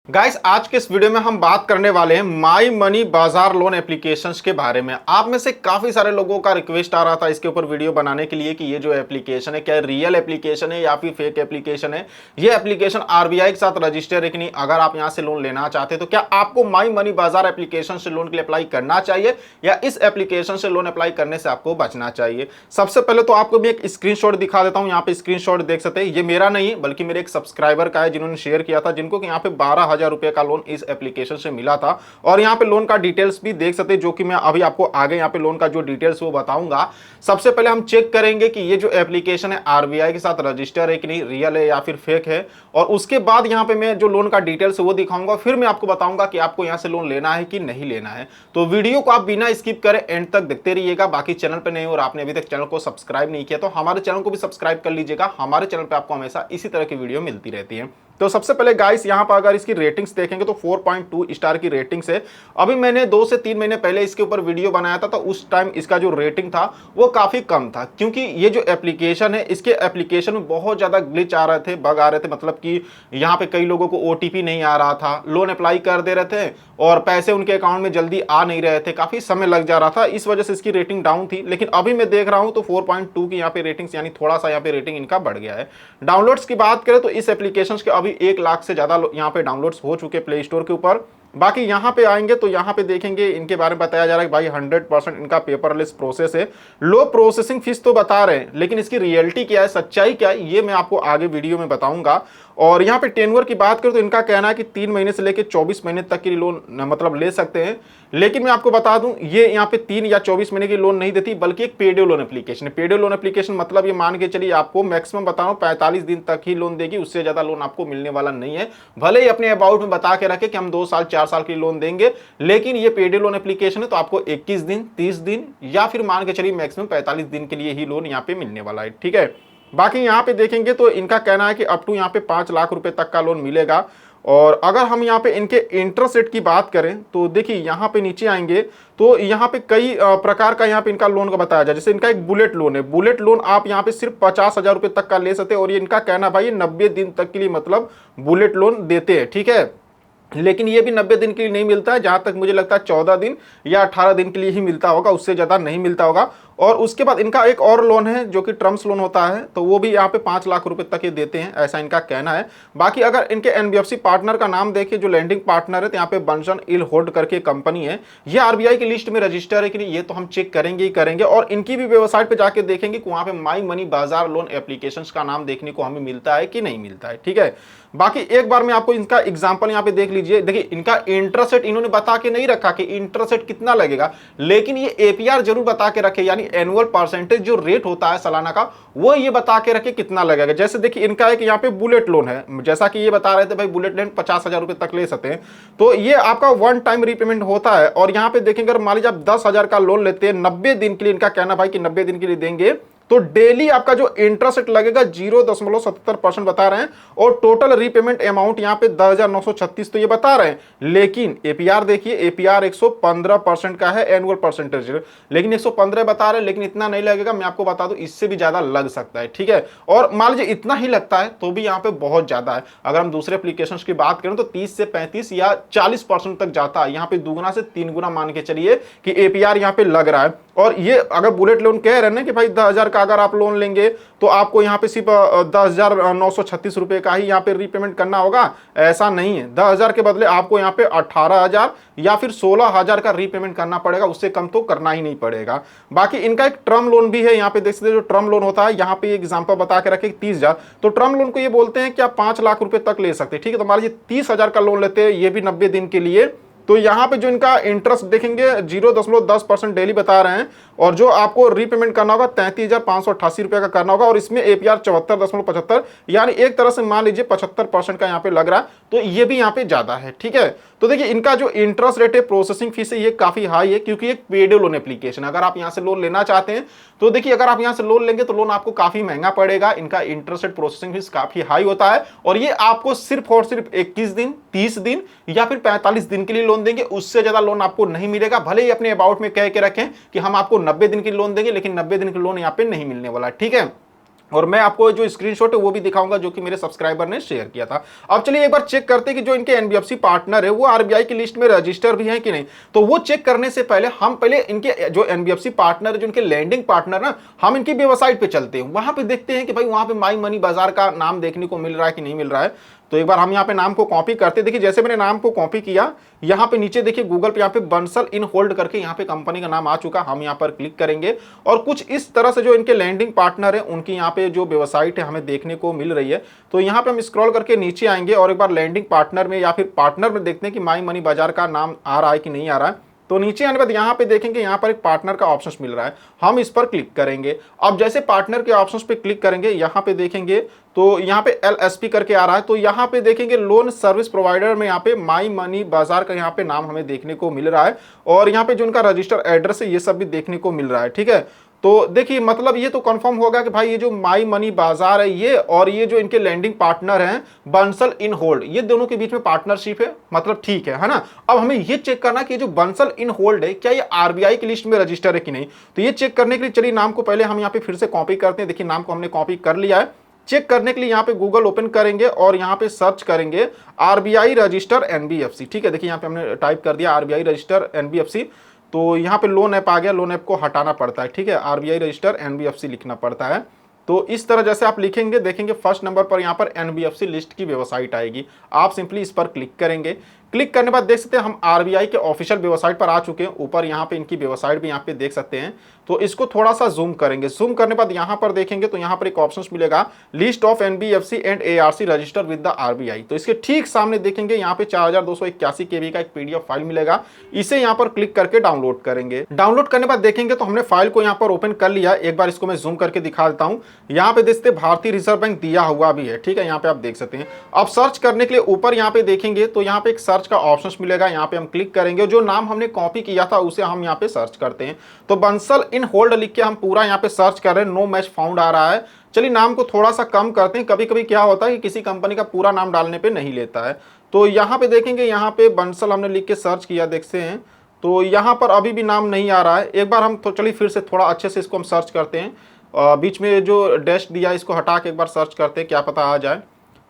Guys आज के इस वीडियो में हम बात करने वाले हैं माई मनी बाजार लोन एप्लीकेशंस के बारे में। आप में से काफी सारे लोगों का रिक्वेस्ट आ रहा था इसके ऊपर वीडियो बनाने के लिए कि ये जो एप्लीकेशन है क्या रियल एप्लीकेशन है या फिर फेक एप्लीकेशन है। ये एप्लीकेशन आरबीआई के साथ रजिस्टर है कि नहीं, अगर आप यहां से लोन लेना चाहते हैं तो क्या आपको माई मनी बाजार एप्लीकेशन से लोन के लिए अप्लाई करना चाहिए या इस एप्लीकेशन से लोन अप्लाई करने से आपको बचना चाहिए। सबसे पहले तो आपको भी एक स्क्रीनशॉट दिखा देता हूं। यहाँ पे स्क्रीनशॉट देख सकते हैं, ये मेरा नहीं बल्कि मेरे एक सब्सक्राइबर का है जिन्होंने शेयर किया था, जिनको यहाँ पे 12,000 रुपए का लोन इस एप्लीकेशन से मिला था। और यहाँ पे लोन का डिटेल्स भी देख सकते हैं, जो कि मैं अभी आपको आगे यहाँ पे लोन का जो डिटेल्स वो बताऊंगा। सबसे पहले हम चेक करेंगे कि ये जो एप्लीकेशन है आरबीआई के साथ रजिस्टर है कि नहीं, रियल है या फिर फेक है। और उसके बाद यहाँ पे मैं जो लोन का डिटेल्स है वो दिखाऊंगा, फिर मैं आपको बताऊंगा कि आपको यहाँ से लोन लेना है कि नहीं लेना है। तो वीडियो को आप बिना स्किप करें एंड तक देखते रहिएगा। बाकी चैनल पे नहीं और आपने अभी तक चैनल को सब्सक्राइब नहीं किया तो हमारे चैनल को भी सब्सक्राइब कर लीजिएगा। हमारे चैनल पे आपको हमेशा इसी तरह की वीडियो मिलती रहती है। तो सबसे पहले गाइस यहाँ पर अगर इसकी रेटिंग्स देखेंगे तो 4.2 स्टार की रेटिंग्स है। अभी मैंने 2 से 3 महीने पहले इसके ऊपर वीडियो बनाया था, तो उस टाइम इसका जो रेटिंग था वो काफी कम था, क्योंकि ये जो एप्लीकेशन है इसके एप्लीकेशन में बहुत ज्यादा ग्लिच आ रहे थे, बग आ रहे थे। मतलब कि यहाँ पे कई लोगों को ओटीपी नहीं आ रहा था, लोन अप्लाई कर दे रहे थे और पैसे उनके अकाउंट में जल्दी आ नहीं रहे थे, काफी समय लग जा रहा था, इस वजह से इसकी रेटिंग डाउन थी। लेकिन अभी मैं देख रहा हूं तो 4.2 की यहाँ पे रेटिंग्स, यानी थोड़ा सा यहाँ पे रेटिंग इनका बढ़ गया है। डाउनलोड्स की बात करें तो इस एप्लीकेशन के अभी 1 लाख से ज्यादा यहाँ पे डाउनलोड्स हो चुके प्ले स्टोर के ऊपर। बाकी यहाँ पे आएंगे तो यहाँ पे देखेंगे इनके बारे में बताया जा रहा है कि भाई 100% इनका पेपरलेस प्रोसेस है। लो प्रोसेसिंग फीस तो बता रहे हैं, लेकिन इसकी रियलिटी क्या है, सच्चाई क्या है, ये मैं आपको आगे वीडियो में बताऊंगा। और यहाँ पे टेन्योर की बात करें तो इनका कहना है कि 3 महीने से लेकर 24 महीने तक की लोन मतलब ले सकते हैं। लेकिन मैं आपको बता दूं ये यहाँ पे 3 या 24 महीने की लोन नहीं देती, बल्कि एक पेड लोन एप्लीकेशन है। पेड लोन एप्लीकेशन मतलब ये मान के चलिए आपको मैक्सिमम बताऊं 45 दिन तक ही लोन देगी, उससे ज्यादा लोन आपको मिलने वाला नहीं है। भले ही अपने अबाउट में बता के रखे कि हम 2 साल 4 साल की लोन देंगे, लेकिन ये पेड लोन एप्लीकेशन है तो आपको 21 दिन 30 दिन या फिर मान के चलिए मैक्सिमम 45 दिन के लिए ही लोन यहाँ पे मिलने वाला है। ठीक है, बाकी यहाँ पे देखेंगे तो इनका कहना है कि अप टू यहाँ पे 5 लाख रुपए तक का लोन मिलेगा। और अगर हम यहाँ पे इनके इंटरेस्ट रेट की बात करें तो देखिए यहाँ पे नीचे आएंगे तो यहाँ पे कई प्रकार का यहाँ पे इनका लोन का बताया जाए। जैसे इनका एक बुलेट लोन है, बुलेट लोन आप यहाँ पे सिर्फ 50,000 रुपए तक का ले सकते हैं। और ये इनका कहना भाई 90 दिन तक के लिए मतलब बुलेट लोन देते हैं। ठीक है, लेकिन ये भी 90 दिन के लिए नहीं मिलता है, जहां तक मुझे लगता है 14 दिन या 18 दिन के लिए ही मिलता होगा, उससे ज्यादा नहीं मिलता होगा। और उसके बाद इनका एक और लोन है जो कि टर्म्स लोन होता है, तो वो भी यहाँ पे 5 लाख रुपए तक ये देते हैं, ऐसा इनका कहना है। बाकी अगर इनके एनबीएफसी पार्टनर का नाम देखिए, जो लैंडिंग पार्टनर है, तो यहाँ पे बंसन इल होल्ड करके कंपनी है। ये आरबीआई की लिस्ट में रजिस्टर है कि नहीं, ये तो हम चेक करेंगे ही करेंगे। और इनकी भी वेबसाइट पे जाके देखेंगे कि वहां पे माई मनी बाजार लोन एप्लीकेशन का नाम देखने को हमें मिलता है कि नहीं मिलता है। ठीक है, बाकी एक बार मैं आपको इनका एग्जाम्पल यहाँ पे देख लीजिए। देखिए इनका इंटरेस्ट रेट इन्होंने बता के नहीं रखा कि इंटरेस्ट रेट कितना लगेगा, लेकिन ये एपीआर जरूर बता के रखे, यानी एनुअल परसेंटेज जो रेट होता है सालाना का, वो ये बता के रखे कितना लगेगा। जैसे देखिए इनका एक यहाँ पे बुलेट लोन है, जैसा कि ये बता रहे थे भाई बुलेट लोन 50,000 रुपए तक ले सकते हैं, तो ये आपका 1 टाइम रीपेमेंट होता है। और यहाँ पे देखेंगे अगर मान लीजिए आप 10,000 का लोन लेते हैं 90 दिन के लिए, इनका कहना भाई कि 90 दिन के लिए देंगे, तो डेली आपका जो इंटरेस्ट रेट लगेगा 0.77% बता रहे हैं। और टोटल रीपेमेंट अमाउंट यहाँ पे 10,936 तो ये बता रहे हैं, लेकिन एपीआर देखिए, एपीआर 115% का है एनुअल परसेंटेज, लेकिन 115 बता रहे हैं, लेकिन इतना नहीं लगेगा। मैं आपको बता दूं इससे भी ज्यादा लग सकता है। ठीक है, और मान लीजिए इतना ही लगता है तो भी यहाँ पे बहुत ज्यादा है। अगर हम दूसरे एप्लीकेशन की बात करें तो 30 से 35 या 40% तक जाता है, यहाँ पे 2 गुना से 3 गुना मान के चलिए कि एपीआर यहाँ पे लग रहा है। और ये अगर बुलेट लोन कह रहे हैं ना कि भाई 10,000 का अगर आप लोन लेंगे तो आपको यहाँ पे सिर्फ 10,936 रुपए का ही यहाँ पे रीपेमेंट करना होगा, ऐसा नहीं है। 10,000 के बदले आपको यहाँ पे 18,000 या फिर 16,000 का रीपेमेंट करना पड़ेगा, उससे कम तो करना ही नहीं पड़ेगा। बाकी इनका एक टर्म लोन भी है, यहाँ पे देख सकते हैं जो टर्म लोन होता है, यहाँ पे एग्जाम्पल बता के रखे 30,000, तो टर्म लोन को ये बोलते हैं कि आप 5 लाख रुपए तक ले सकते हैं। ठीक है, तो मान लीजिए 30,000 का लोन लेते हैं, ये भी 90 दिन के लिए, तो यहाँ पे जो इनका इंटरेस्ट देखेंगे 0.10% डेली बता रहे हैं। और जो आपको रीपेमेंट करना होगा 33,588 रुपए का करना होगा। और इसमें एपीआर 74.75, यानी एक तरह से मान लीजिए 75% का यहाँ पे लग रहा है, तो ये भी यहाँ पे ज्यादा है। ठीक है, तो देखिए इनका जो इंटरेस्ट रेट है, प्रोसेसिंग फीस है, ये काफी हाई है, क्योंकि एक पेड लोन एप्लीकेशन, अगर आप यहाँ से लोन लेना चाहते हैं तो देखिए अगर आप यहाँ से लोन लेंगे तो लोन आपको काफी महंगा पड़ेगा। इनका इंटरेस्ट रेट, प्रोसेसिंग फीस काफी हाई होता है। और ये आपको सिर्फ और सिर्फ 21 दिन 30 दिन या फिर 45 दिन के लिए लोन देंगे, उससे ज्यादा लोन आपको नहीं मिलेगा। भले ही अपने अबाउट में कह के रखें कि हम आपको 90 दिन की लोन देंगे, लेकिन 90 दिन की लोन यहाँ पे नहीं मिलने वाला। ठीक है, और मैं आपको जो स्क्रीनशॉट है वो भी दिखाऊंगा जो कि मेरे सब्सक्राइबर ने शेयर किया था। अब चलिए एक बार चेक करते हैं कि जो इनके एनबीएफसी पार्टनर है वो आरबीआई की लिस्ट में रजिस्टर भी हैं कि नहीं। तो वो चेक करने से पहले हम पहले इनके जो एनबीएफसी पार्टनर है, जो इनके लैंडिंग पार्टनर ना, हम इनकी वेबसाइट पे चलते हैं, वहां पे देखते हैं कि भाई वहां पे माई मनी बाजार का नाम देखने को मिल रहा है कि नहीं मिल रहा है। तो एक बार हम यहाँ पे नाम को कॉपी करते, देखिए जैसे मैंने नाम को कॉपी किया, यहाँ पे नीचे देखिए गूगल पे यहाँ पे बंसल इन होल्ड करके यहाँ पे कंपनी का नाम आ चुका। हम यहाँ पर क्लिक करेंगे और कुछ इस तरह से जो इनके लैंडिंग पार्टनर है उनकी यहाँ पे जो वेबसाइट है हमें देखने को मिल रही है। तो यहाँ पे हम स्क्रॉल करके नीचे आएंगे और एक बार लैंडिंग पार्टनर में या फिर पार्टनर में देखते हैं कि माई मनी बाजार का नाम आ रहा है कि नहीं आ रहा है। तो नीचे आने के बाद यहाँ पे देखेंगे यहाँ पर एक पार्टनर का ऑप्शन मिल रहा है, हम इस पर क्लिक करेंगे। अब जैसे पार्टनर के ऑप्शंस पे क्लिक करेंगे यहाँ पे देखेंगे तो यहाँ पे एलएसपी करके आ रहा है। तो यहाँ पे देखेंगे लोन सर्विस प्रोवाइडर में यहाँ पे माई मनी बाजार का यहाँ पे नाम हमें देखने को मिल रहा है और यहाँ पे जो उनका रजिस्टर एड्रेस है ये सब भी देखने को मिल रहा है। ठीक है, तो देखिए मतलब ये तो कंफर्म होगा कि भाई ये जो माई मनी बाजार है ये और ये जो इनके लैंडिंग पार्टनर हैं बंसल इन होल्ड, ये दोनों के बीच में पार्टनरशिप है, मतलब ठीक है ना। अब हमें ये चेक करना कि जो बंसल इन होल्ड है क्या ये आरबीआई की लिस्ट में रजिस्टर है कि नहीं। तो ये चेक करने के लिए चलिए नाम को पहले हम यहाँ पे फिर से कॉपी करते हैं। देखिए नाम को हमने कॉपी कर लिया है। चेक करने के लिए यहाँ पे गूगल ओपन करेंगे और यहाँ पे सर्च करेंगे आरबीआई रजिस्टर एनबीएफसी। ठीक है, देखिए यहाँ पे हमने टाइप कर दिया आरबीआई रजिस्टर एनबीएफसी। तो यहाँ पे लोन ऐप आ गया, लोन ऐप को हटाना पड़ता है। ठीक है, आरबीआई रजिस्टर एनबीएफसी लिखना पड़ता है। तो इस तरह जैसे आप लिखेंगे देखेंगे फर्स्ट नंबर पर यहाँ पर एनबीएफसी लिस्ट की वेबसाइट आएगी। आप सिंपली इस पर क्लिक करेंगे। क्लिक करने के बाद देख सकते हैं हम आरबीआई के ऑफिशियल वेबसाइट पर आ चुके हैं। ऊपर यहाँ पे इनकी वेबसाइट भी यहाँ पे देख सकते हैं। तो इसको थोड़ा सा जूम करेंगे। जूम करने के बाद यहाँ पर देखेंगे तो यहाँ पर एक ऑप्शन मिलेगा list of NBFC and ARC register with the RBI. तो इसके ठीक सामने देखेंगे यहाँ पे 4281 KB का एक पीडीएफ फाइल मिलेगा। इसे यहाँ पर क्लिक करके डाउनलोड करेंगे। डाउनलोड करने के बाद देखेंगे तो हमने फाइल को यहाँ पर ओपन कर लिया। एक बार इसको मैं जूम करके दिखा देता हूँ। यहाँ पे देखते भारतीय रिजर्व बैंक दिया हुआ भी है। ठीक है, यहाँ पे आप देख सकते हैं। अब सर्च करने के लिए ऊपर यहाँ पे देखेंगे तो यहाँ पे एक सर्च का ऑप्शन मिलेगा। यहाँ पे हम क्लिक करेंगे, जो नाम हमने कॉपी किया था उसे हम यहाँ पे सर्च करते हैं। तो बंसल इन होल्ड लिख के हम पूरा यहाँ पे सर्च कर रहे हैं, नो मैच फाउंड आ रहा है। चलिए नाम को थोड़ा सा कम करते हैं, कभी कभी क्या होता है कि किसी कंपनी का पूरा नाम डालने पे नहीं लेता है। तो यहाँ पे देखेंगे यहाँ पे बंसल हमने लिख के सर्च किया, देखते हैं तो यहाँ पर अभी भी नाम नहीं आ रहा है। एक बार हम तो चलिए फिर से थोड़ा अच्छे से इसको हम सर्च करते हैं। बीच में जो डैश दिया इसको हटा के एक बार सर्च करते हैं, क्या पता आ जाए।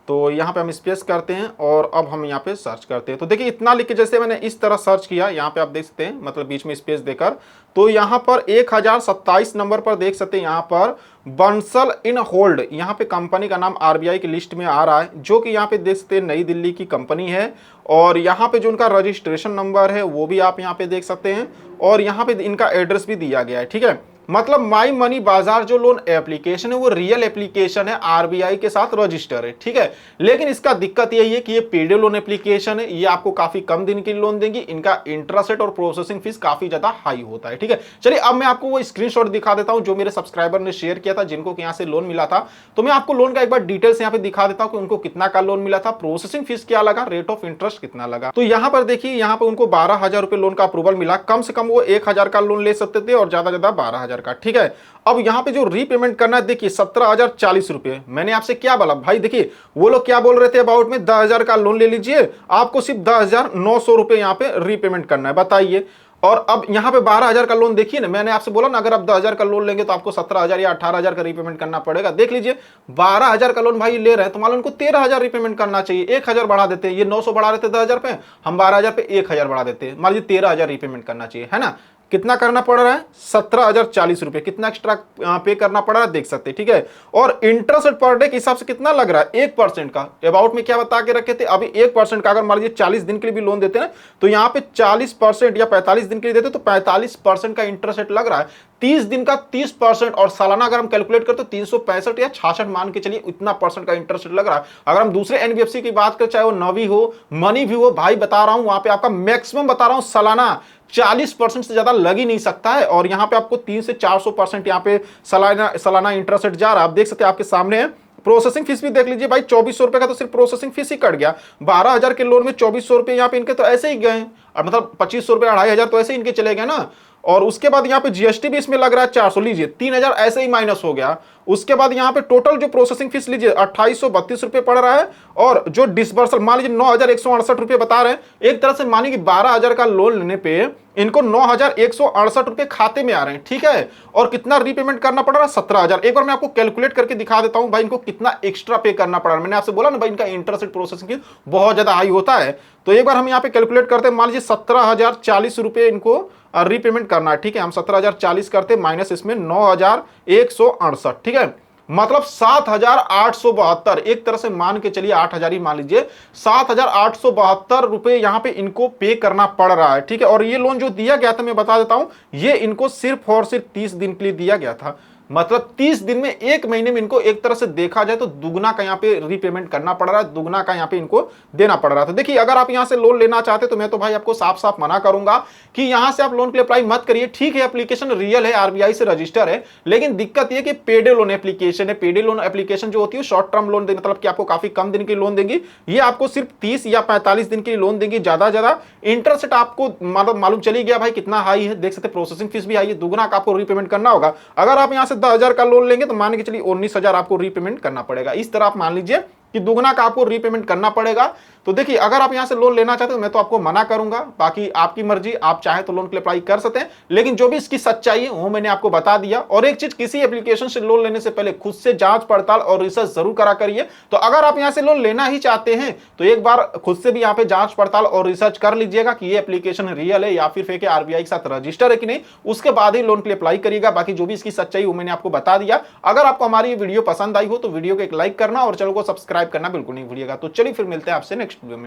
तो यहाँ पे हम स्पेस करते हैं और अब हम यहाँ पे सर्च करते हैं। तो देखिए इतना लिख के जैसे मैंने इस तरह सर्च किया, यहाँ पे आप देख सकते हैं, मतलब बीच में स्पेस देकर। तो यहाँ पर 1027 नंबर पर देख सकते हैं यहाँ पर बंसल इन होल्ड, यहाँ पे कंपनी का नाम आरबीआई की लिस्ट में आ रहा है, जो कि यहाँ पे देख सकते हैं नई दिल्ली की कंपनी है। और यहाँ पे जो उनका रजिस्ट्रेशन नंबर है वो भी आप यहाँ पे देख सकते हैं और यहाँ पे इनका एड्रेस भी दिया गया है। ठीक है, मतलब माई मनी बाजार जो लोन एप्लीकेशन है वो रियल एप्लीकेशन है, आरबीआई के साथ रजिस्टर है। ठीक है, लेकिन इसका दिक्कत यही है कि ये पेड लोन एप्लीकेशन है, ये आपको काफी कम दिन की लोन देंगी। इनका इंटरेस्ट रेट और प्रोसेसिंग फीस काफी ज्यादा हाई होता है। ठीक है, चलिए अब मैं आपको वो स्क्रीनशॉट दिखा देता हूं जो मेरे सब्सक्राइबर ने शेयर किया था, जिनको यहाँ से लोन मिला था। तो मैं आपको लोन का एक बार डिटेल्स यहाँ पे दिखा देता हूँ कि उनको कितना का लोन मिला था, प्रोसेसिंग फीस क्या लगा, रेट ऑफ इंटरेस्ट कितना लगा। तो यहाँ पर देखिए यहाँ पे उनको 12,000 रुपए लोन का अप्रूवल मिला। कम से कम वो 1,000 का लोन ले सकते थे और ज्यादा 12,000 का। ठीक है, अब यहाँ पे जो रीपेमेंट करना है देखिए 17,040 रुपए। मैंने आपसे क्या बोला भाई, देखिए वो लोग क्या बोल रहे थे अबाउट में 10,000 का लोन ले लीजिए, आपको सिर्फ 10,900 रुपए यहाँ पे रीपेमेंट करना है, बताइए। और अब यहाँ पे 12,000 का लोन देखिए ना, मैंने आपसे बोला ना अगर आप 10,000 का लोन लेंगे तो आपको 17,000 या 18,000 का रीपेमेंट करना पड़ेगा। देख लीजिए 12,000 का लोन भाई ले रहे हैं तो मान लो उनको 13,000 रीपेमेंट करना चाहिए। 1,000 बढ़ा देते हैं, ये 900 बढ़ा देते 10,000 पे, हम 12,000 पे 1,000 बढ़ा देते हैं, मान लीजिए 13,000 रीपेमेंट करना चाहिए, है ना। कितना करना पड़ रहा है, 17,040 रुपए, कितना एक्स्ट्रा पे करना पड़ रहा है देख सकते हैं। ठीक है, और इंटरेस्ट पर डे के हिसाब से कितना लग रहा है, 1% का। अबाउट में क्या बता के रखे थे, अभी 1% का अगर मान लीजिए 40 दिन के लिए भी लोन देते हैं तो यहाँ पे 40% या 45 दिन के लिए देते तो 45% का इंटरेस्ट रेट लग रहा है। 30 दिन का 30% और सालाना अगर हम कैलकुलेट करते तो 365 या 66 मान के चलिए इतना परसेंट का इंटरेस्ट रेट लग रहा है। अगर हम दूसरे एनबीएफसी की बात करें, चाहे वो नवी हो, मनी भी हो, भाई बता रहा हूं वहां पे आपका मैक्सिमम बता रहा हूं सालाना 40% से ज्यादा लग ही नहीं सकता है। और यहाँ पे आपको 300 से 400% यहाँ पे सालाना इंटरेस्ट रेट जा रहा है। आप देख सकते हैं आपके सामने है। प्रोसेसिंग फीस भी देख लीजिए भाई, 2400 रुपए का तो सिर्फ प्रोसेसिंग फीस ही कट गया। 12,000 के लोन में 2400 रुपए यहाँ पे इनके तो ऐसे ही गए, और मतलब 2500 रुपए 2,500 तो ऐसे ही इनके चले गए ना। और उसके बाद यहाँ पे जीएसटी भी इसमें लग रहा है 400, लीजिए 3000 ऐसे ही माइनस हो गया। उसके बाद यहाँ पे टोटल जो प्रोसेसिंग फीस लीजिए 2832 रुपए पड़ रहा है, और जो डिसबर्सल मान लीजिए 9168 रुपए बता रहे हैं। एक तरह से मानिए कि 12000 का लोन लेने पे इनको 9168 रुपए खाते में आ रहे हैं, ठीक है। और कितना रीपेमेंट करना पड़ रहा है, 17000। एक बार मैं आपको कैलकुलेट करके दिखा देता हूं भाई इनको कितना एक्स्ट्रा पे करना पड़ रहा है। मैंने आपसे बोला ना भाई इनका इंटरेस्ट प्रोसेसिंग फीस बहुत ज्यादा हाई होता है। तो एक बार हम यहाँ पे कैलकुलेट करते हैं, मान लीजिए 17040 रुपए इनको रीपेमेंट करना है, ठीक है। हम 17040 करते माइनस इसमें 9168, ठीक है। मतलब 7872, एक तरह से मान के चलिए 8000 ही मान लीजिए, 7872 रुपए यहां पे इनको पे करना पड़ रहा है, ठीक है। और ये लोन जो दिया गया था मैं बता देता हूं, ये इनको सिर्फ और सिर्फ 30 दिन के लिए दिया गया था। मतलब 30 दिन में, एक महीने में इनको एक तरह से देखा जाए तो दुगना का यहाँ पे रीपेमेंट करना पड़ रहा है, दुगना का यहाँ पे इनको देना पड़ रहा था। देखिए अगर आप यहाँ से लोन लेना चाहते तो मैं तो भाई आपको साफ साफ मना करूंगा कि यहाँ से आप लोन के लिए अप्लाई मत करिए। ठीक है एप्लीकेशन रियल है, आरबीआई से रजिस्टर है, लेकिन दिक्कत यह कि पेडे लोन एप्लीकेशन है। पेडे लोन एप्लीकेशन जो होती है शॉर्ट टर्म लोन, मतलब कि आपको काफी कम दिन की लोन देंगी। ये आपको सिर्फ 30 या 45 दिन की लोन देंगी ज्यादा ज्यादा। इंटरेस्ट आपको मतलब मालूम चली गया भाई कितना हाई है, देख सकते प्रोसेसिंग फीस भी हाई है, दुगना का आपको रीपेमेंट करना होगा। अगर आप यहाँ से 10,000 का लोन लेंगे तो मान के चलिए 19,000 आपको रीपेमेंट करना पड़ेगा। इस तरह आप मान लीजिए कि दुगना का आपको रीपेमेंट करना पड़ेगा। तो देखिए अगर आप यहां से लोन लेना चाहते हो मैं तो आपको मना करूंगा, बाकी आपकी मर्जी, आप चाहे तो लोन के लिए अप्लाई कर सकते हैं। लेकिन जो भी इसकी सच्चाई है वो मैंने आपको बता दिया। और एक चीज, किसी एप्लीकेशन से लोन लेने से पहले खुद से जांच पड़ताल और रिसर्च जरूर करा करिए। तो अगर आप यहां से लोन लेना ही चाहते हैं तो एक बार खुद से भी यहाँ पे जांच पड़ताल और रिसर्च कर लीजिएगा कि ये एप्लीकेशन रियल है या फिर फेक है, आरबीआई के साथ रजिस्टर है कि नहीं, उसके बाद ही लोन के लिए अप्लाई करिएगा। बाकी जो भी इसकी सच्चाई वो मैंने आपको बता दिया। अगर आपको हमारी ये वीडियो पसंद आई हो तो वीडियो को एक लाइक करना और चैनल को सब्सक्राइब करना बिल्कुल नहीं भूलिएगा। तो चलिए फिर मिलते हैं आपसे नेक्स्ट वीडियो में।